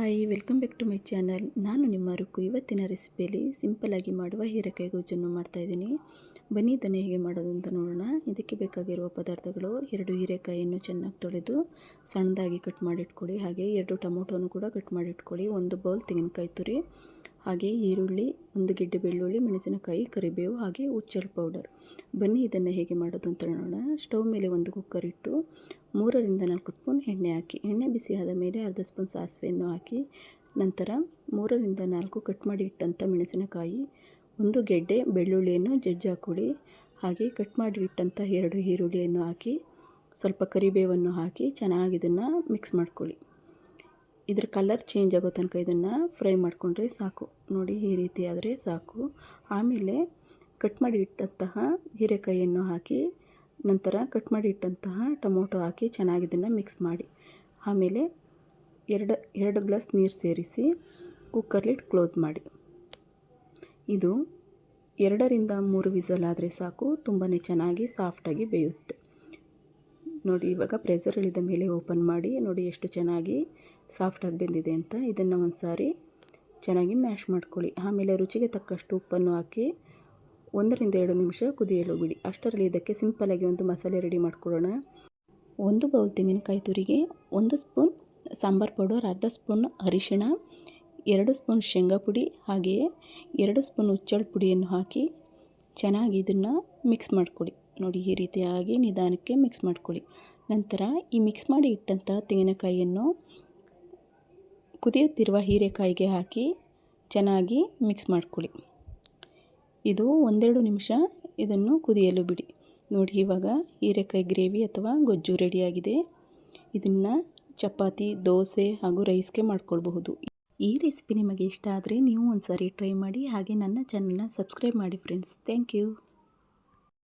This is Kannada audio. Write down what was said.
Hi, welcome back to my channel. ನಾನು ನಿಮ್ಮ ರುಕ್ಕು. ಇವತ್ತಿನ ರೆಸಿಪಿಯಲ್ಲಿ ಸಿಂಪಲ್ಲಾಗಿ ಮಾಡುವ ಹೀರೆಕಾಯಿ ಗೊಜ್ಜನ್ನು ಮಾಡ್ತಾಯಿದ್ದೀನಿ. ಬನ್ನಿ ಇದನ್ನು ಹೇಗೆ ಮಾಡೋದು ಅಂತ ನೋಡೋಣ. ಇದಕ್ಕೆ ಬೇಕಾಗಿರುವ ಪದಾರ್ಥಗಳು: 2 ಹೀರೆಕಾಯಿಯನ್ನು ಚೆನ್ನಾಗಿ ತೊಳೆದು ಸಣ್ಣದಾಗಿ ಕಟ್ ಮಾಡಿಟ್ಕೊಳ್ಳಿ. ಹಾಗೆ 2 ಟೊಮೊಟೊನು ಕೂಡ ಕಟ್ ಮಾಡಿಟ್ಕೊಳ್ಳಿ. 1 ಬೌಲ್ ತೆಂಗಿನಕಾಯಿ ತುರಿ, ಹಾಗೆ ಈರುಳ್ಳಿ, 1 ಗೆಡ್ಡೆ ಬೆಳ್ಳುಳ್ಳಿ, ಮೆಣಸಿನಕಾಯಿ, ಕರಿಬೇವು, ಹಾಗೆ ಹುಚ್ಚೆಳ್ಳು ಪೌಡರ್. ಬನ್ನಿ ಇದನ್ನು ಹೇಗೆ ಮಾಡೋದು ಅಂತ ನೋಡೋಣ. ಸ್ಟವ್ ಮೇಲೆ 1 ಕುಕ್ಕರ್ ಇಟ್ಟು 3 ರಿಂದ 4 ಸ್ಪೂನ್ ಎಣ್ಣೆ ಹಾಕಿ. ಎಣ್ಣೆ ಬಿಸಿ ಆದ ಮೇಲೆ ಅರ್ಧ ಸ್ಪೂನ್ ಸಾಸಿವೆಯನ್ನು ಹಾಕಿ, ನಂತರ 3 ರಿಂದ 4 ಕಟ್ ಮಾಡಿ ಇಟ್ಟಂಥ ಮೆಣಸಿನಕಾಯಿ, 1 ಗೆಡ್ಡೆ ಬೆಳ್ಳುಳ್ಳಿಯನ್ನು ಜಜ್ಜಿ ಹಾಕ್ಕೊಳ್ಳಿ. ಹಾಗೆ ಕಟ್ ಮಾಡಿ ಇಟ್ಟಂಥ 2 ಈರುಳ್ಳಿಯನ್ನು ಹಾಕಿ, ಸ್ವಲ್ಪ ಕರಿಬೇವನ್ನು ಹಾಕಿ ಚೆನ್ನಾಗಿ ಇದನ್ನು ಮಿಕ್ಸ್ ಮಾಡ್ಕೊಳ್ಳಿ. ಇದರ ಕಲರ್ ಚೇಂಜ್ ಆಗೋ ತನಕ ಇದನ್ನು ಫ್ರೈ ಮಾಡಿಕೊಂಡ್ರೆ ಸಾಕು. ನೋಡಿ, ಈ ರೀತಿ ಆದರೆ ಸಾಕು. ಆಮೇಲೆ ಕಟ್ ಮಾಡಿ ಇಟ್ಟಂತಹ ಹೀರೆಕಾಯಿಯನ್ನು ಹಾಕಿ, ನಂತರ ಕಟ್ ಮಾಡಿ ಇಟ್ಟಂತಹ ಟೊಮೊಟೊ ಹಾಕಿ ಚೆನ್ನಾಗಿ ಇದನ್ನು ಮಿಕ್ಸ್ ಮಾಡಿ, ಆಮೇಲೆ 2 ಗ್ಲಾಸ್ ನೀರು ಸೇರಿಸಿ ಕುಕ್ಕರ್ ಲಿಡ್ ಕ್ಲೋಸ್ ಮಾಡಿ. ಇದು 2 ರಿಂದ 3 ವಿಸಲ್ ಆದರೆ ಸಾಕು. ತುಂಬಾ ಚೆನ್ನಾಗಿ ಸಾಫ್ಟಾಗಿ ಬೇಯುತ್ತೆ. ನೋಡಿ, ಇವಾಗ ಪ್ರೆಷರ್ ಇಳಿದ ಮೇಲೆ ಓಪನ್ ಮಾಡಿ ನೋಡಿ ಎಷ್ಟು ಚೆನ್ನಾಗಿ ಸಾಫ್ಟಾಗಿ ಬೆಂದಿದೆ ಅಂತ. ಇದನ್ನು ಒಂದು ಸಾರಿ ಚೆನ್ನಾಗಿ ಮ್ಯಾಶ್ ಮಾಡ್ಕೊಳ್ಳಿ. ಆಮೇಲೆ ರುಚಿಗೆ ತಕ್ಕಷ್ಟು ಉಪ್ಪನ್ನು ಹಾಕಿ 1 ರಿಂದ 2 ನಿಮಿಷ ಕುದಿಯಲು ಬಿಡಿ. ಅಷ್ಟರಲ್ಲಿ ಇದಕ್ಕೆ ಸಿಂಪಲ್ಲಾಗಿ ಒಂದು ಮಸಾಲೆ ರೆಡಿ ಮಾಡ್ಕೊಳ್ಳೋಣ. 1 ಬೌಲ್ ತೆಂಗಿನಕಾಯಿ ತುರಿಗೆ 1 ಸ್ಪೂನ್ ಸಾಂಬಾರು ಪೌಡರ್, ಅರ್ಧ ಸ್ಪೂನ್ ಅರಿಶಿಣ, 2 ಸ್ಪೂನ್ ಶೇಂಗಾ ಪುಡಿ, ಹಾಗೆಯೇ 2 ಸ್ಪೂನ್ ಹುಚ್ಚೆಳ್ಳು ಪುಡಿಯನ್ನು ಹಾಕಿ ಚೆನ್ನಾಗಿ ಇದನ್ನು ಮಿಕ್ಸ್ ಮಾಡ್ಕೊಳ್ಳಿ. ನೋಡಿ, ಈ ರೀತಿಯಾಗಿ ನಿಧಾನಕ್ಕೆ ಮಿಕ್ಸ್ ಮಾಡ್ಕೊಳ್ಳಿ. ನಂತರ ಈ ಮಿಕ್ಸ್ ಮಾಡಿ ಇಟ್ಟಂಥ ತೆಂಗಿನಕಾಯಿಯನ್ನು ಕುದಿಯುತ್ತಿರುವ ಹೀರೆಕಾಯಿಗೆ ಹಾಕಿ ಚೆನ್ನಾಗಿ ಮಿಕ್ಸ್ ಮಾಡ್ಕೊಳ್ಳಿ. ಇದು 1-2 ನಿಮಿಷ ಇದನ್ನು ಕುದಿಯಲು ಬಿಡಿ. ನೋಡಿ, ಇವಾಗ ಹೀರೆಕಾಯಿ ಗ್ರೇವಿ ಅಥವಾ ಗೊಜ್ಜು ರೆಡಿಯಾಗಿದೆ. ಇದನ್ನು ಚಪಾತಿ, ದೋಸೆ ಹಾಗೂ ರೈಸ್ಗೆ ಮಾಡ್ಕೊಳ್ಬಹುದು. ಈ ರೆಸಿಪಿ ನಿಮಗೆ ಇಷ್ಟ ಆದರೆ ನೀವು ಒಂದು ಸಾರಿ ಟ್ರೈ ಮಾಡಿ. ಹಾಗೆ ನನ್ನ ಚಾನಲ್ನ ಸಬ್ಸ್ಕ್ರೈಬ್ ಮಾಡಿ ಫ್ರೆಂಡ್ಸ್. Thank you.